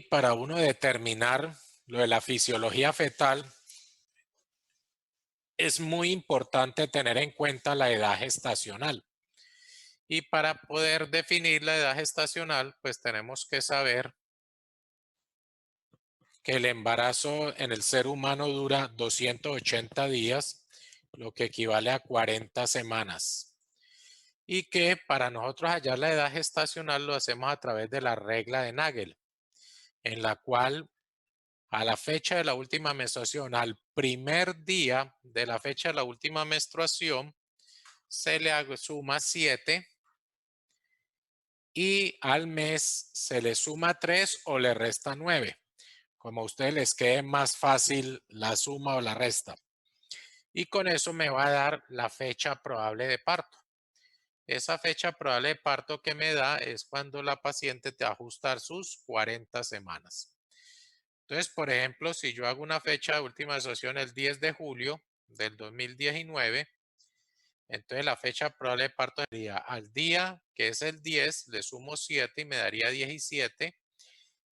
para uno determinar lo de la fisiología fetal, es muy importante tener en cuenta la edad gestacional. Y para poder definir la edad gestacional, pues tenemos que saber que el embarazo en el ser humano dura 280 días, lo que equivale a 40 semanas. Y que para nosotros hallar la edad gestacional lo hacemos a través de la regla de Nagel, en la cual a la fecha de la última menstruación, al primer día de la fecha de la última menstruación, se le suma 7 y al mes se le suma 3 o le resta 9. Como a ustedes les quede más fácil la suma o la resta. Y con eso me va a dar la fecha probable de parto. Esa fecha probable de parto que me da es cuando la paciente te va a ajustar sus 40 semanas. Entonces, por ejemplo, si yo hago una fecha de última menstruación el 10 de julio del 2019, entonces la fecha probable de parto sería al día, que es el 10, le sumo 7 y me daría 17.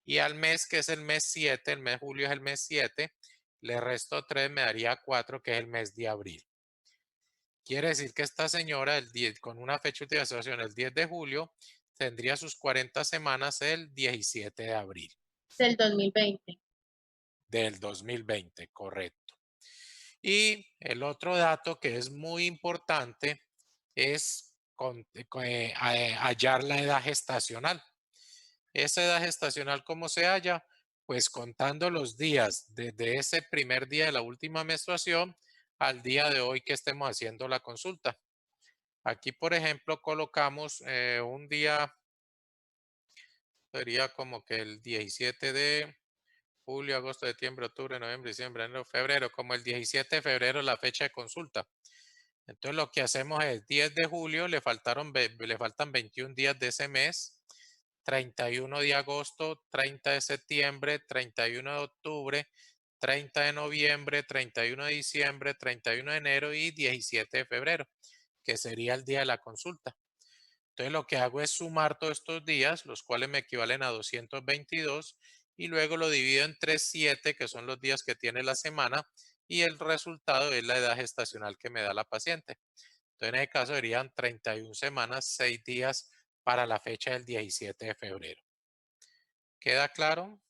Y al mes, que es el mes 7, el mes de julio es el mes 7, le resto 3, me daría 4, que es el mes de abril. Quiere decir que esta señora, con una fecha de utilización el 10 de julio, tendría sus 40 semanas el 17 de abril. Del 2020. Del 2020, correcto. Y el otro dato que es muy importante es hallar la edad gestacional. Esa edad gestacional, ¿cómo se halla? Pues contando los días desde ese primer día de la última menstruación al día de hoy que estemos haciendo la consulta. Aquí, por ejemplo, colocamos un día, sería como que el 17 de julio, agosto, septiembre, octubre, noviembre, diciembre, enero, febrero, como el 17 de febrero la fecha de consulta. Entonces lo que hacemos es 10 de julio, le faltan 21 días de ese mes, 31 de agosto, 30 de septiembre, 31 de octubre, 30 de noviembre, 31 de diciembre, 31 de enero y 17 de febrero, que sería el día de la consulta. Entonces lo que hago es sumar todos estos días, los cuales me equivalen a 222, y luego lo divido entre 7, que son los días que tiene la semana, y el resultado es la edad gestacional que me da la paciente. Entonces en ese caso serían 31 semanas, 6 días para la fecha del 17 de febrero. ¿Queda claro?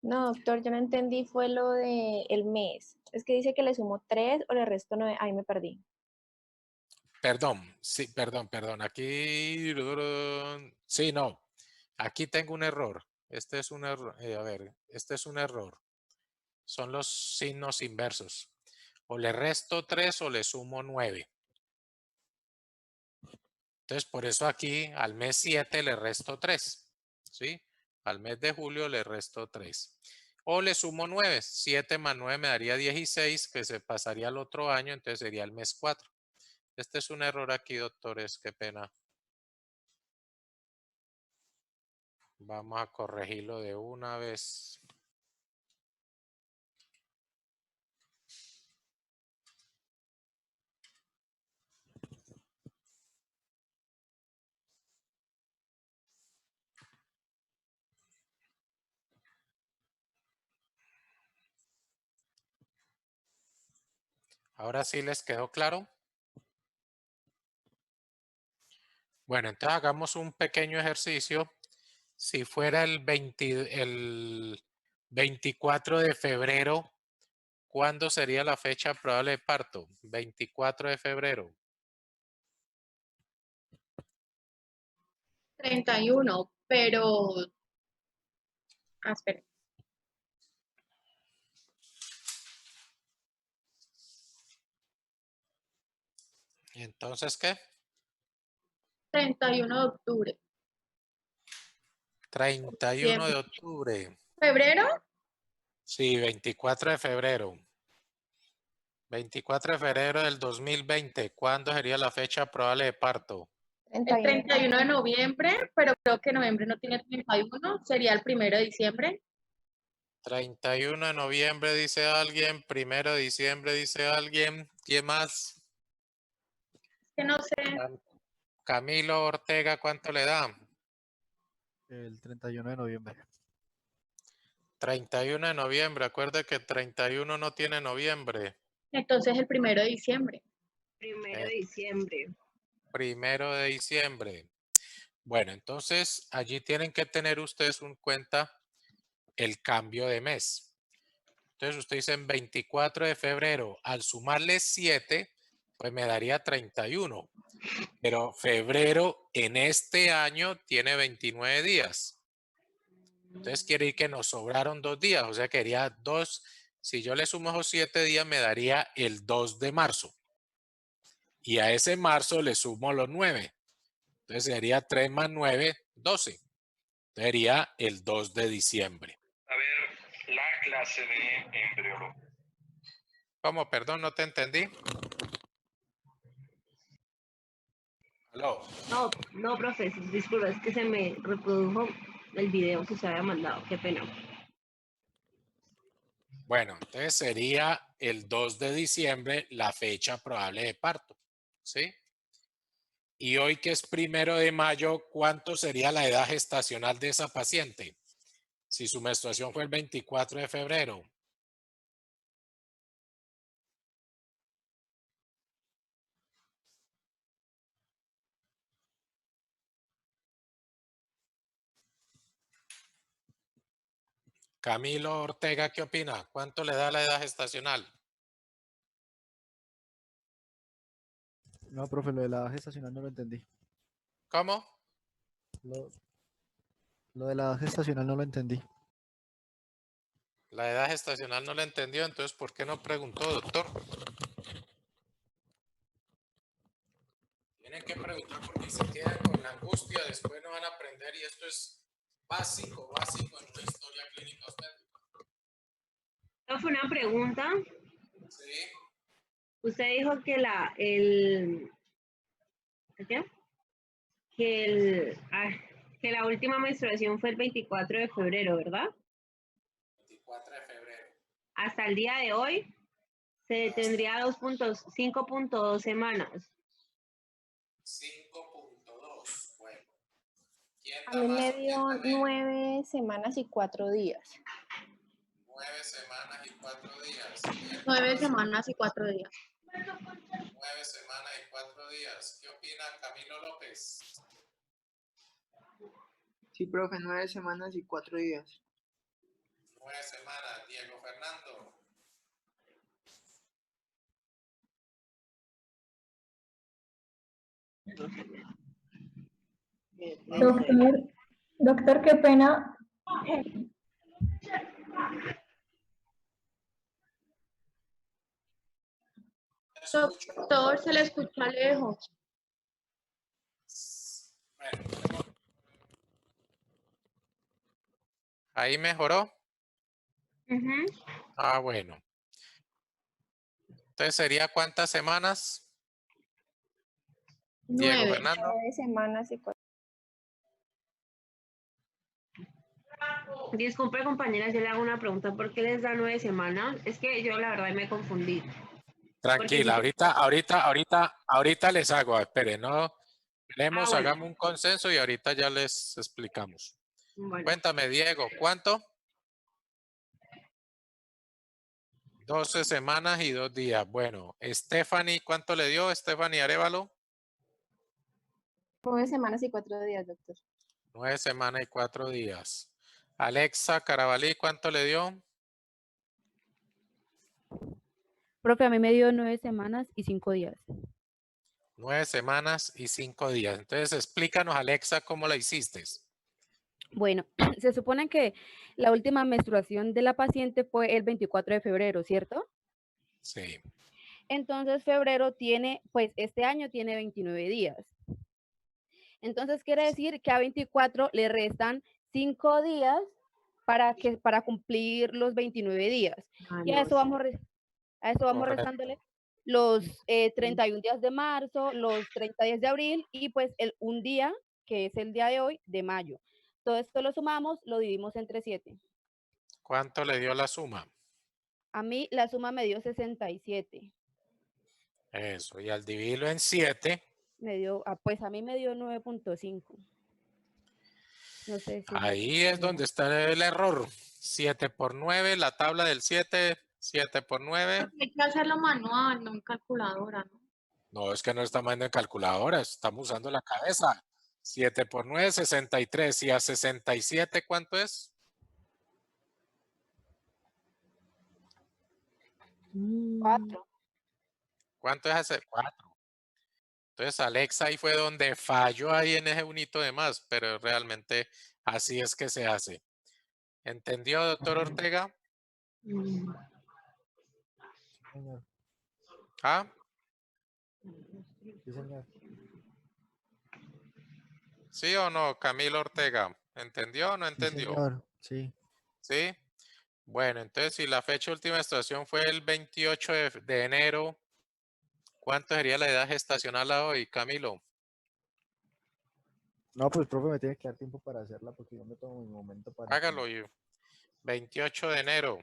No, doctor, yo no entendí, fue lo de el mes. Es que dice que le sumo 3 o le resto 9. Ahí me perdí. Perdón, sí, perdón. Aquí, sí, no. Aquí tengo un error. Este es un error. A ver, este es un error. Son los signos inversos. O le resto 3 o le sumo 9. Entonces, por eso aquí al mes 7 le resto 3. ¿Sí? Al mes de julio le resto 3. O le sumo 9. 7 más 9 me daría 16, que se pasaría al otro año, entonces sería el mes 4. Este es un error aquí, doctores, qué pena. Vamos a corregirlo de una vez. Ahora sí les quedó claro. Bueno, entonces hagamos un pequeño ejercicio. Si fuera el 24 de febrero, ¿cuándo sería la fecha probable de parto? 24 de febrero. 31, pero... espera. Entonces, ¿qué? 31 de octubre. 31 de octubre. ¿Febrero? Sí, 24 de febrero. 24 de febrero del 2020. ¿Cuándo sería la fecha probable de parto? El 31 de noviembre, pero creo que noviembre no tiene 31, sería el 1 de diciembre. 31 de noviembre dice alguien, 1 de diciembre dice alguien. ¿Quién más? Es que no sé. Camilo Ortega, ¿cuánto le da? El 31 de noviembre. 31 de noviembre. Acuerde que 31 no tiene noviembre. Entonces el 1 de diciembre. 1 de diciembre. 1 de diciembre. Bueno, entonces allí tienen que tener ustedes en cuenta el cambio de mes. Entonces usted dice en 24 de febrero, al sumarle 7, pues me daría 31. Pero febrero en este año tiene 29 días. Entonces quiere decir que nos sobraron 2 días, o sea, quería 2. Si yo le sumo esos 7 días, me daría el 2 de marzo. Y a ese marzo le sumo los 9. Entonces sería 3 más 9, 12. Sería el 2 de diciembre. A ver, la clase de embriología. ¿Cómo? Perdón, no te entendí. ¿Aló? No, profe, disculpa, es que se me reprodujo el video que se había mandado, qué pena. Bueno, entonces sería el 2 de diciembre la fecha probable de parto, ¿sí? Y hoy que es 1 de mayo, ¿cuánto sería la edad gestacional de esa paciente? Si su menstruación fue el 24 de febrero. Camilo Ortega, ¿qué opina? ¿Cuánto le da la edad gestacional? No, profe, lo de la edad gestacional no lo entendí. ¿Cómo? Lo de la edad gestacional no lo entendí. La edad gestacional no la entendió, entonces ¿por qué no preguntó, doctor? Tienen que preguntar porque se quedan con la angustia, después no van a aprender y esto es básico en una historia clínica obstétrica. Esta fue una pregunta. Sí. Usted dijo que que la última menstruación fue el 24 de febrero, ¿verdad? 24 de febrero. Hasta el día de hoy se tendría 5.2 semanas. 5.2. Bueno. ¿Quién A da mí más me o quién dio da menos? 9 semanas y 4 días. 9 semanas y 4 días. 9 semanas y 4 días. 9 semanas y 4 días. ¿Qué opina Camilo López? Sí, profe, 9 semanas y 4 días. 9 semanas. Diego Fernando. Doctor, qué pena. Doctor, se le escucha lejos. Bueno. ¿Ahí mejoró? Ah, bueno. Entonces, ¿sería cuántas semanas? Diego 9. Fernando. 9 semanas y 4. Disculpe, compañeras, yo le hago una pregunta. ¿Por qué les da 9 semanas? Es que yo la verdad me confundí. Tranquila, ahorita les hago, espere, no, esperemos, bueno. hagamos un consenso y ahorita ya les explicamos. Bueno, Cuéntame, Diego, ¿cuánto? 12 semanas y 2 días. Bueno, Stephanie, ¿cuánto le dio Stephanie Arévalo? 9 semanas y 4 días, doctor. 9 semanas y 4 días. Alexa Carabalí, ¿cuánto le dio? Profe, a mí me dio 9 semanas y 5 días. 9 semanas y 5 días. Entonces, explícanos, Alexa, cómo la hiciste. Bueno, se supone que la última menstruación de la paciente fue el 24 de febrero, ¿cierto? Sí. Entonces, febrero tiene, pues este año tiene 29 días. Entonces, quiere decir que a 24 le restan 5 días para cumplir los 29 días. Y a eso vamos Correcto. restándole los 31 días de marzo, los 30 días de abril y pues un día, que es el día de hoy, de mayo. Todo esto lo sumamos, lo dividimos entre 7. ¿Cuánto le dio la suma? A mí la suma me dio 67. Eso, y al dividirlo en 7. Me dio, pues a mí me dio 9.5. No sé si... Ahí es donde está el error. 7 por 9, la tabla del 7, 7 por 9. Porque hay que hacerlo manual, no en calculadora, ¿no? No, es que no estamos viendo en calculadora, estamos usando la cabeza. 7 por 9, 63. ¿Y a 67 cuánto es? Cuatro. ¿Cuánto es hacer? 4. Entonces Alexa ahí fue donde falló ahí en ese unito de más, pero realmente así es que se hace. ¿Entendió, doctor Ortega? Señor. ¿Ah? Sí, señor. ¿Sí o no, Camilo Ortega? ¿Entendió o no Sí, entendió? señor. Sí. ¿Sí? Bueno, entonces si la fecha de última estación fue el 28 de enero, ¿cuánto sería la edad gestacional a hoy, Camilo? No, pues, profe, me tiene que dar tiempo para hacerla porque yo me tomo mi momento para... Hágalo. 28 de enero.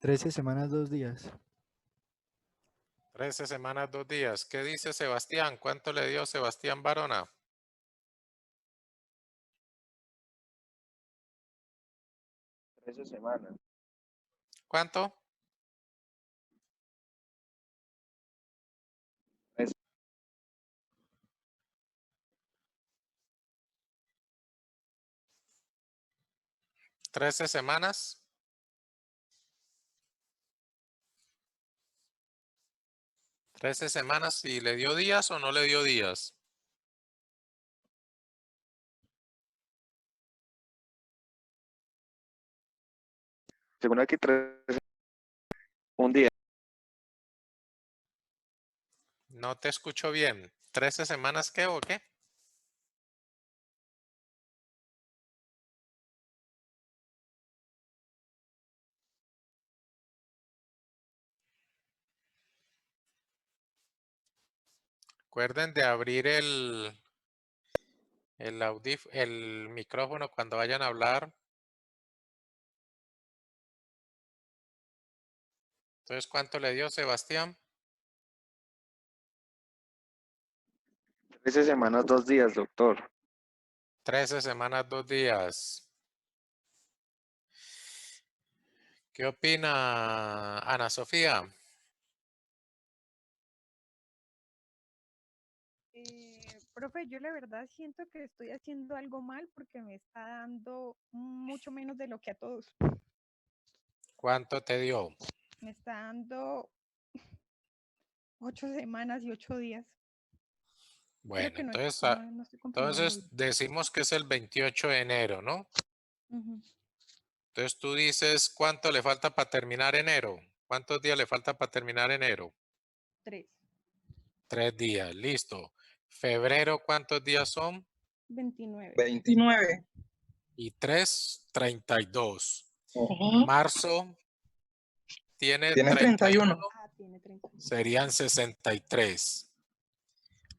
¿13 semanas, 2 días? 13 semanas, 2 días. ¿Qué dice Sebastián? ¿Cuánto le dio Sebastián Barona? 13 semanas. ¿Cuánto? 13 semanas. 13 semanas y le dio días o no le dio días. Según aquí, un día. No te escucho bien. ¿13 semanas qué o qué? Recuerden de abrir el micrófono cuando vayan a hablar. Entonces, ¿cuánto le dio Sebastián? 13 semanas, 2 días, doctor. 13 semanas, 2 días. ¿Qué opina Ana Sofía? Profe, yo la verdad siento que estoy haciendo algo mal porque me está dando mucho menos de lo que a todos. ¿Cuánto te dio? Me está dando 8 semanas y 8 días. Creo Bueno, que no, entonces, no estoy comprendiendo entonces decimos que es el 28 de enero, ¿no? bien. Entonces tú dices, ¿cuánto le falta para terminar enero? ¿Cuántos días le falta para terminar enero? 3, 3 días, listo. Febrero, ¿cuántos días son? 29. 29. Y 3, 32. Ujú. Marzo tiene Tiene 31. Ah, tiene 30. serían 63.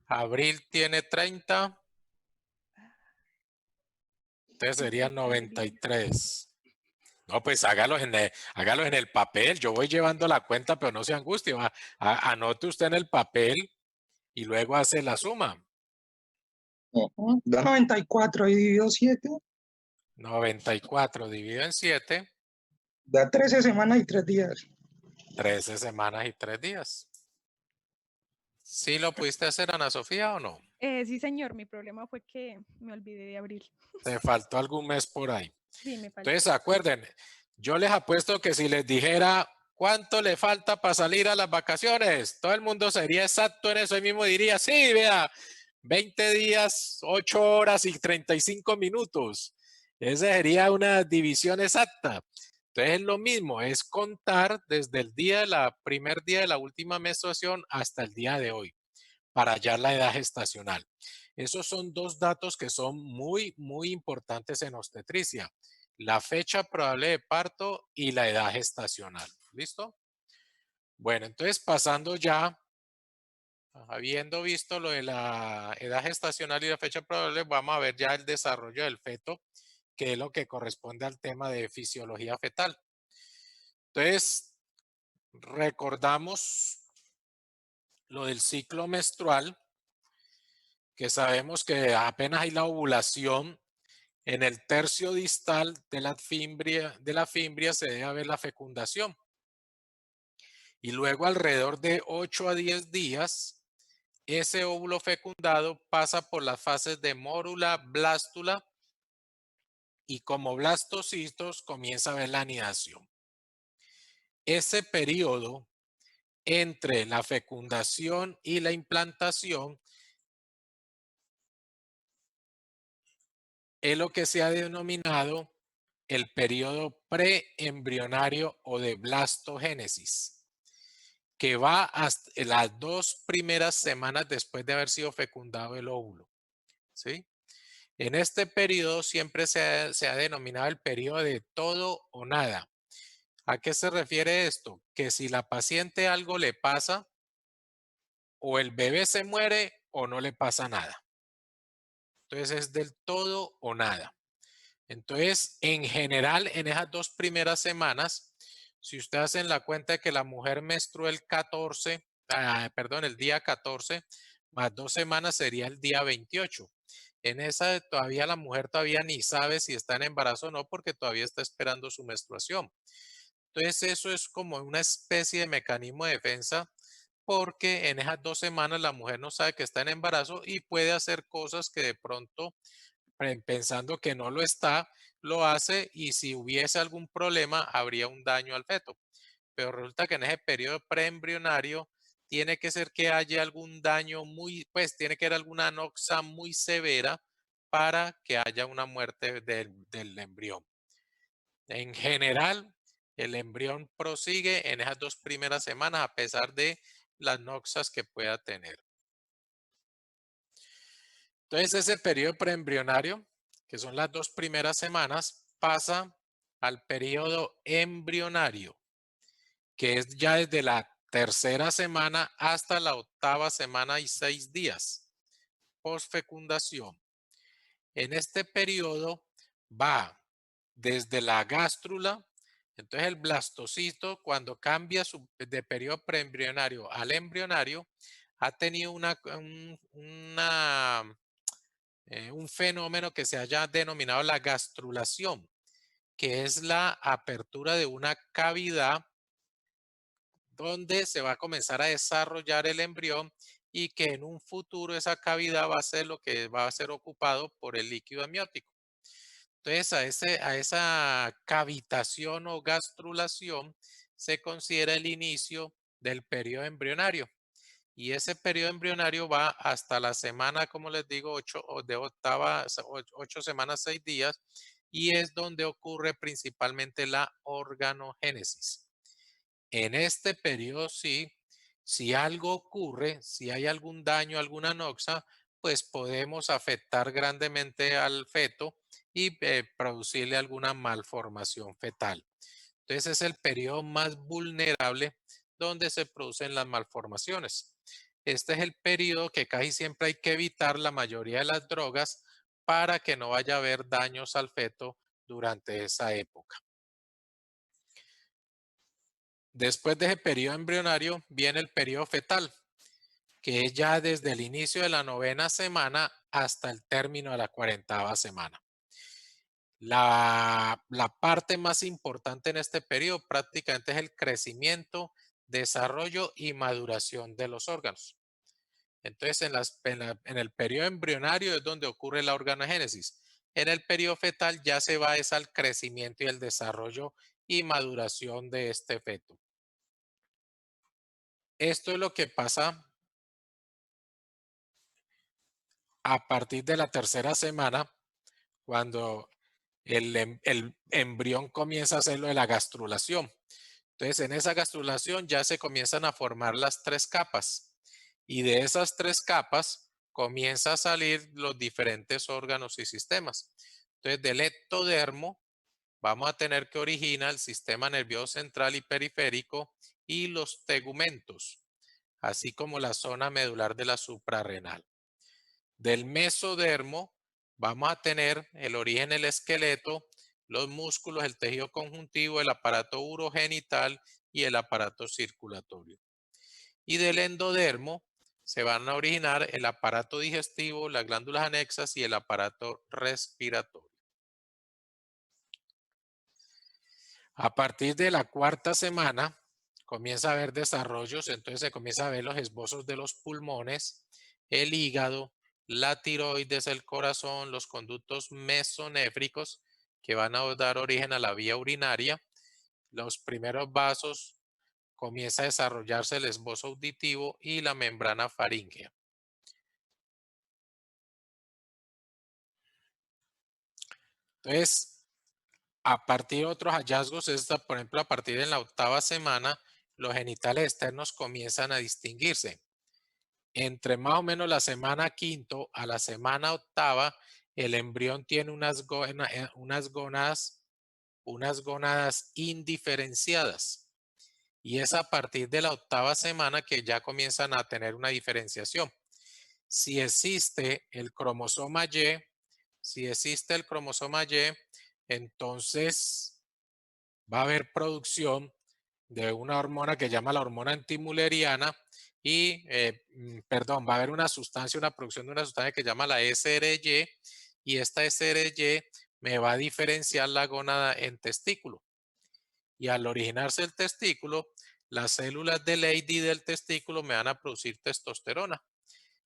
Abril tiene 30. Entonces serían 93. No, pues hágalos hágalo en el papel. Yo voy llevando la cuenta, pero no se angustie. Anote usted en el papel y luego hace la suma. Ujú. Da 94 y dividido 7. 94 dividido en 7. Da 13 semanas y 3 días. 13 semanas y 3 días. ¿Sí lo pudiste hacer, Ana Sofía, o no? Sí, señor, mi problema fue que me olvidé de abrir. ¿Te faltó algún mes por ahí? Sí, me faltó. Entonces, acuerden, yo les apuesto que si les dijera cuánto le falta para salir a las vacaciones, todo el mundo sería exacto en eso y mismo diría, sí, vea, 20 días, 8 horas y 35 minutos. Esa sería una división exacta. Entonces es lo mismo, es contar desde el primer día de la última menstruación hasta el día de hoy para hallar la edad gestacional. Esos son dos datos que son muy, muy importantes en obstetricia. La fecha probable de parto y la edad gestacional. ¿Listo? Bueno, entonces pasando ya, habiendo visto lo de la edad gestacional y la fecha probable, vamos a ver ya el desarrollo del feto, que es lo que corresponde al tema de fisiología fetal. Entonces, recordamos lo del ciclo menstrual, que sabemos que apenas hay la ovulación, en el tercio distal de la fimbria se debe ver la fecundación. Y luego alrededor de 8 a 10 días, ese óvulo fecundado pasa por las fases de mórula, blástula y como blastocitos comienza a ver la anidación. Ese periodo entre la fecundación y la implantación es lo que se ha denominado el periodo preembrionario o de blastogénesis, que va hasta las 2 primeras semanas después de haber sido fecundado el óvulo. ¿Sí? En este periodo siempre se ha denominado el periodo de todo o nada. ¿A qué se refiere esto? Que si la paciente algo le pasa, o el bebé se muere o no le pasa nada. Entonces es del todo o nada. Entonces, en general, en esas 2 primeras semanas, si usted hace la cuenta de que la mujer menstruó el día 14, más 2 semanas sería el día 28. En esa todavía la mujer todavía ni sabe si está en embarazo o no porque todavía está esperando su menstruación. Entonces, eso es como una especie de mecanismo de defensa porque en esas 2 semanas la mujer no sabe que está en embarazo y puede hacer cosas que de pronto pensando que no lo está, lo hace y si hubiese algún problema habría un daño al feto. Pero resulta que en ese periodo preembrionario tiene que ser que haya algún daño tiene que haber alguna anoxia muy severa para que haya una muerte del embrión. En general, el embrión prosigue en esas 2 primeras semanas a pesar de las noxas que pueda tener. Entonces, ese periodo preembrionario, que son las 2 primeras semanas, pasa al periodo embrionario, que es ya desde la tercera semana hasta la 8ª semana y 6 días, posfecundación. En este periodo va desde la gástrula, entonces el blastocito cuando cambia de periodo preembrionario al embrionario, ha tenido un fenómeno que se haya denominado la gastrulación, que es la apertura de una cavidad donde se va a comenzar a desarrollar el embrión y que en un futuro esa cavidad va a ser lo que va a ser ocupado por el líquido amniótico. Entonces, a esa cavitación o gastrulación se considera el inicio del periodo embrionario. Y ese periodo embrionario va hasta la semana, como les digo, 8 semanas, 6 días, y es donde ocurre principalmente la organogénesis. En este periodo sí, si algo ocurre, si hay algún daño, alguna noxa, pues podemos afectar grandemente al feto y producirle alguna malformación fetal. Entonces es el periodo más vulnerable donde se producen las malformaciones. Este es el periodo que casi siempre hay que evitar la mayoría de las drogas para que no vaya a haber daños al feto durante esa época. Después de ese periodo embrionario viene el periodo fetal, que es ya desde el inicio de la 9ª semana hasta el término de la 40ª semana. La parte más importante en este periodo prácticamente es el crecimiento, desarrollo y maduración de los órganos. Entonces, en el periodo embrionario es donde ocurre la organogénesis. En el periodo fetal ya se va es al crecimiento y el desarrollo y maduración de este feto. Esto es lo que pasa a partir de la tercera semana, cuando el embrión comienza a hacer lo de la gastrulación. Entonces, en esa gastrulación ya se comienzan a formar las 3 capas. Y de esas 3 capas comienza a salir los diferentes órganos y sistemas. Entonces, del ectodermo vamos a tener que origina el sistema nervioso central y periférico y los tegumentos, así como la zona medular de la suprarrenal. Del mesodermo vamos a tener el origen del esqueleto, los músculos, el tejido conjuntivo, el aparato urogenital y el aparato circulatorio. Y del endodermo se van a originar el aparato digestivo, las glándulas anexas y el aparato respiratorio. A partir de la cuarta semana comienza a haber desarrollos, entonces se comienza a ver los esbozos de los pulmones, el hígado, la tiroides, el corazón, los conductos mesonéfricos que van a dar origen a la vía urinaria, los primeros vasos, comienza a desarrollarse el esbozo auditivo y la membrana faríngea. Entonces, a partir de otros hallazgos, por ejemplo, a partir de la octava semana, los genitales externos comienzan a distinguirse. Entre más o menos la semana quinto a la semana octava, el embrión tiene unas gónadas indiferenciadas. Y es a partir de la octava semana que ya comienzan a tener una diferenciación. Si existe el cromosoma Y, entonces va a haber producción de una hormona que llama la hormona antimülleriana y, va a haber una producción de una sustancia que llama la SRY, y esta SRY me va a diferenciar la gónada en testículo. Y al originarse el testículo, las células de Leydig del testículo me van a producir testosterona.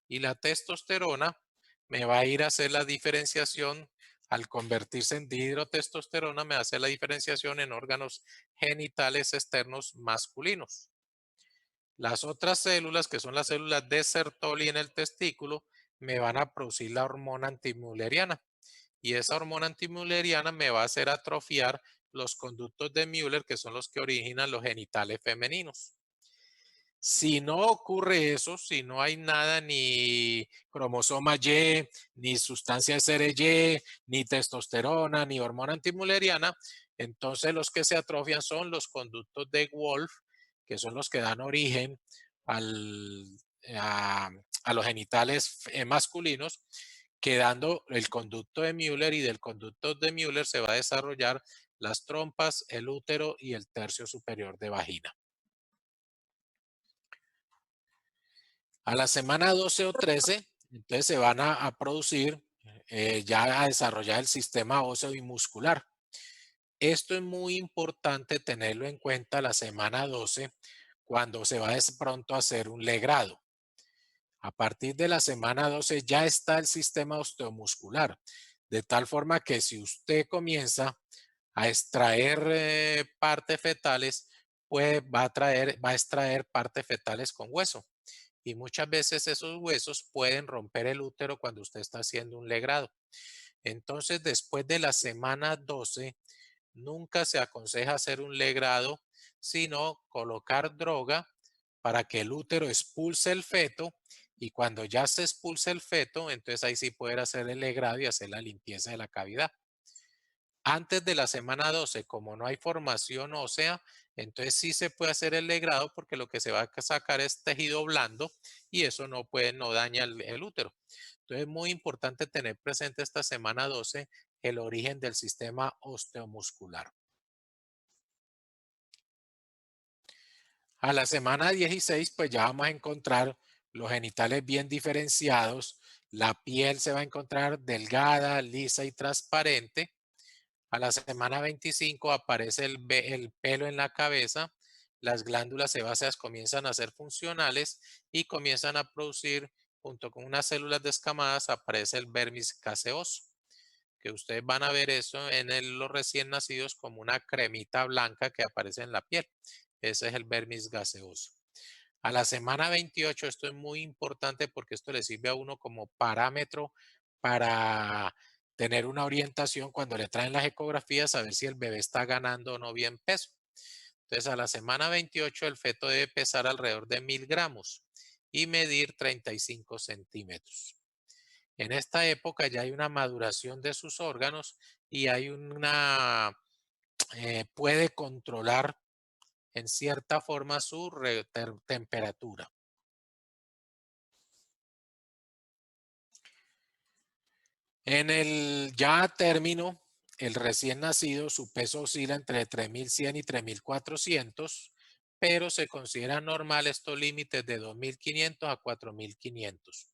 Y la testosterona me va a ir a hacer la diferenciación, al convertirse en dihidrotestosterona, me hace la diferenciación en órganos genitales externos masculinos. Las otras células, que son las células de Sertoli en el testículo, me van a producir la hormona antimülleriana. Y esa hormona antimülleriana me va a hacer atrofiar los conductos de Müller, que son los que originan los genitales femeninos. Si no ocurre eso, si no hay nada, ni cromosoma Y, ni sustancia SRY, ni testosterona, ni hormona antimülleriana, entonces los que se atrofian son los conductos de Wolff, que son los que dan origen a los genitales masculinos, quedando el conducto de Müller, y del conducto de Müller se va a desarrollar las trompas, el útero y el tercio superior de vagina. A la semana 12 o 13, entonces se van a producir, ya a desarrollar el sistema óseo y muscular. Esto es muy importante tenerlo en cuenta la semana 12, cuando se va de pronto a hacer un legrado. A partir de la semana 12 ya está el sistema osteomuscular, de tal forma que si usted comienza a extraer partes fetales, pues va a extraer partes fetales con hueso. Y muchas veces esos huesos pueden romper el útero cuando usted está haciendo un legrado. Entonces, después de la semana 12, nunca se aconseja hacer un legrado, sino colocar droga para que el útero expulse el feto, y cuando ya se expulse el feto, entonces ahí sí poder hacer el legrado y hacer la limpieza de la cavidad. Antes de la semana 12, como no hay formación ósea, entonces sí se puede hacer el legrado, porque lo que se va a sacar es tejido blando y eso no daña el útero. Entonces es muy importante tener presente esta semana 12 el origen del sistema osteomuscular. A la semana 16, pues ya vamos a encontrar los genitales bien diferenciados, la piel se va a encontrar delgada, lisa y transparente. A la semana 25 aparece el pelo en la cabeza, las glándulas sebáceas comienzan a ser funcionales y comienzan a producir junto con unas células descamadas aparece el vermis gaseoso, que ustedes van a ver eso en los recién nacidos como una cremita blanca que aparece en la piel. Ese es el vermis gaseoso. A la semana 28, esto es muy importante porque esto le sirve a uno como parámetro para tener una orientación cuando le traen las ecografías, a ver si el bebé está ganando o no bien peso. Entonces, a la semana 28, el feto debe pesar alrededor de 1000 gramos y medir 35 centímetros. En esta época ya hay una maduración de sus órganos y hay puede controlar en cierta forma su temperatura. En el ya término, el recién nacido, su peso oscila entre 3100 y 3400, pero se considera normal estos límites de 2500 a 4500.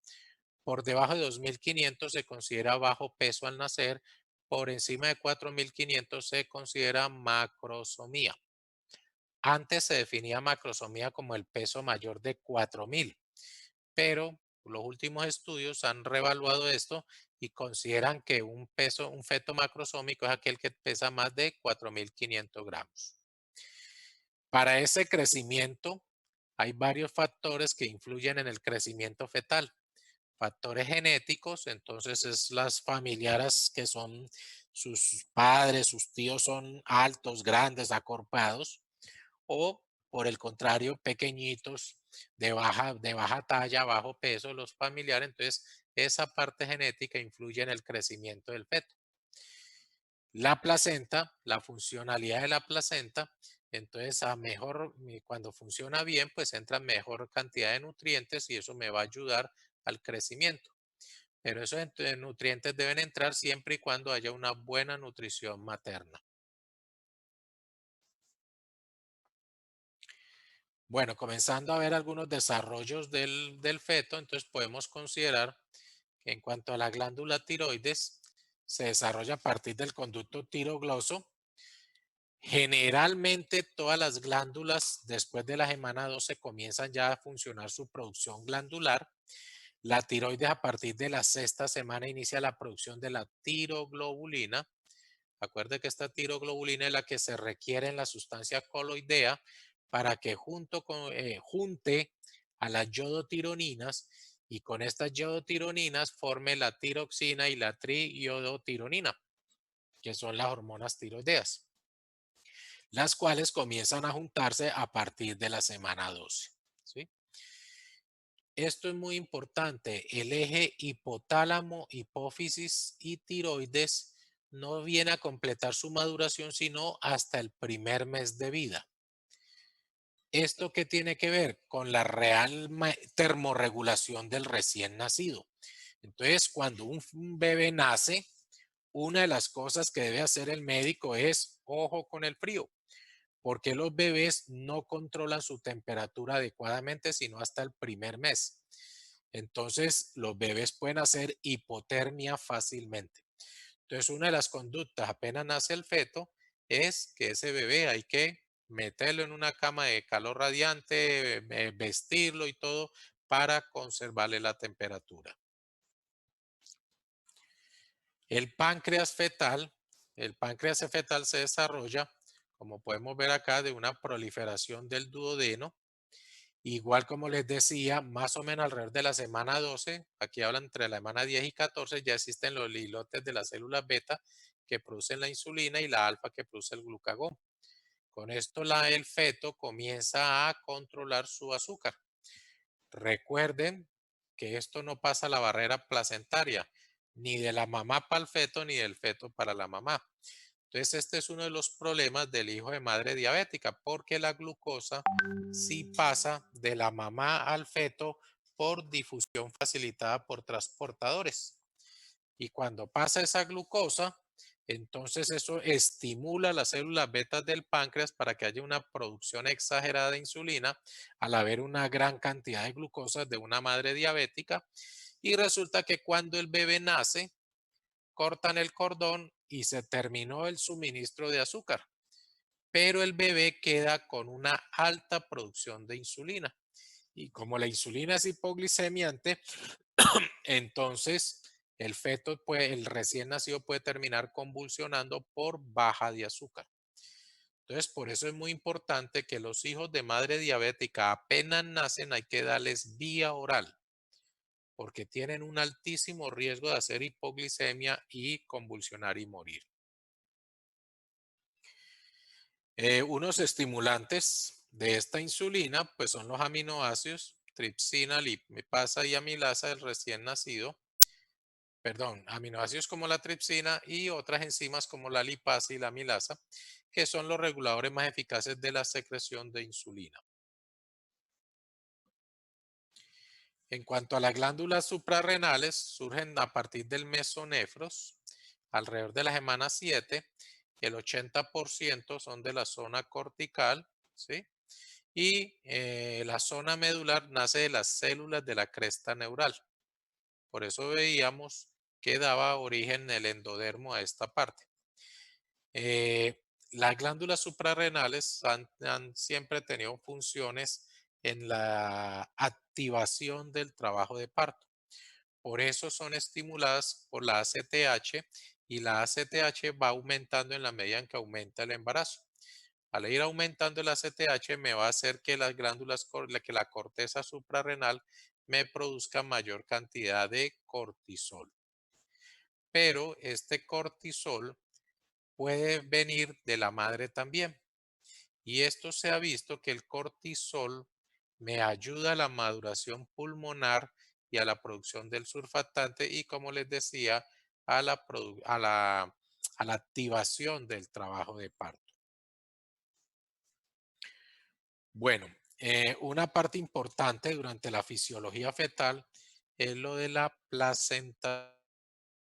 Por debajo de 2500 se considera bajo peso al nacer, por encima de 4500 se considera macrosomía. Antes se definía macrosomía como el peso mayor de 4000, pero los últimos estudios han reevaluado esto y consideran que un feto macrosómico es aquel que pesa más de 4500 gramos. Para ese crecimiento hay varios factores que influyen en el crecimiento fetal. Factores genéticos, entonces es las familiares que son sus padres, sus tíos son altos, grandes, acorpados, o por el contrario, pequeñitos, de baja talla, bajo peso, los familiares. Entonces, esa parte genética influye en el crecimiento del feto. La placenta, la funcionalidad de la placenta, entonces cuando funciona bien, pues entra mejor cantidad de nutrientes y eso me va a ayudar al crecimiento. Pero esos nutrientes deben entrar siempre y cuando haya una buena nutrición materna. Bueno, comenzando a ver algunos desarrollos del feto, entonces podemos considerar que en cuanto a la glándula tiroides, se desarrolla a partir del conducto tirogloso. Generalmente todas las glándulas después de la semana 12 comienzan ya a funcionar su producción glandular. La tiroides a partir de la sexta semana inicia la producción de la tiroglobulina. Acuerde que esta tiroglobulina es la que se requiere en la sustancia coloidea para que junte a las yodotironinas y con estas yodotironinas forme la tiroxina y la triiodotironina, que son las hormonas tiroideas, las cuales comienzan a juntarse a partir de la semana 12. ¿Sí? Esto es muy importante. El eje hipotálamo, hipófisis y tiroides no viene a completar su maduración sino hasta el primer mes de vida. ¿Esto qué tiene que ver? Con la real termorregulación del recién nacido. Entonces, cuando un bebé nace, una de las cosas que debe hacer el médico es ojo con el frío, porque los bebés no controlan su temperatura adecuadamente sino hasta el primer mes. Entonces, los bebés pueden hacer hipotermia fácilmente. Entonces, una de las conductas apenas nace el feto es que ese bebé hay que meterlo en una cama de calor radiante, vestirlo y todo para conservarle la temperatura. El páncreas fetal se desarrolla, como podemos ver acá, de una proliferación del duodeno. Igual como les decía, más o menos alrededor de la semana 12, aquí hablan entre la semana 10 y 14, ya existen los islotes de las células beta que producen la insulina y la alfa que produce el glucagón. Con esto el feto comienza a controlar su azúcar. Recuerden que esto no pasa la barrera placentaria, ni de la mamá para el feto, ni del feto para la mamá. Entonces, este es uno de los problemas del hijo de madre diabética, porque la glucosa sí pasa de la mamá al feto por difusión facilitada por transportadores. Y cuando pasa esa glucosa, entonces eso estimula las células betas del páncreas para que haya una producción exagerada de insulina al haber una gran cantidad de glucosa de una madre diabética. Y resulta que cuando el bebé nace, cortan el cordón y se terminó el suministro de azúcar, pero el bebé queda con una alta producción de insulina Y como la insulina es hipoglicemiante, entonces el feto, el recién nacido puede terminar convulsionando por baja de azúcar. Entonces, por eso es muy importante que los hijos de madre diabética apenas nacen hay que darles vía oral, porque tienen un altísimo riesgo de hacer hipoglicemia y convulsionar y morir. Unos estimulantes de esta insulina, pues son los aminoácidos, tripsina, lipasa y amilasa del recién nacido. Perdón, aminoácidos como la tripsina y otras enzimas como la lipasa y la amilasa, que son los reguladores más eficaces de la secreción de insulina. En cuanto a las glándulas suprarrenales, surgen a partir del mesonefros, alrededor de la semana 7, el 80% son de la zona cortical, ¿sí? Y la zona medular nace de las células de la cresta neural. Por eso veíamos que daba origen el endodermo a esta parte. Las glándulas suprarrenales han siempre tenido funciones en la activación del trabajo de parto. Por eso son estimuladas por la ACTH y la ACTH va aumentando en la medida en que aumenta el embarazo. Al ir aumentando el ACTH me va a hacer que las glándulas, que la corteza suprarrenal me produzca mayor cantidad de cortisol. Pero este cortisol puede venir de la madre también. Y esto se ha visto que el cortisol me ayuda a la maduración pulmonar y a la producción del surfactante y, como les decía, a la activación del trabajo de parto. Bueno, una parte importante durante la fisiología fetal es lo de la placenta.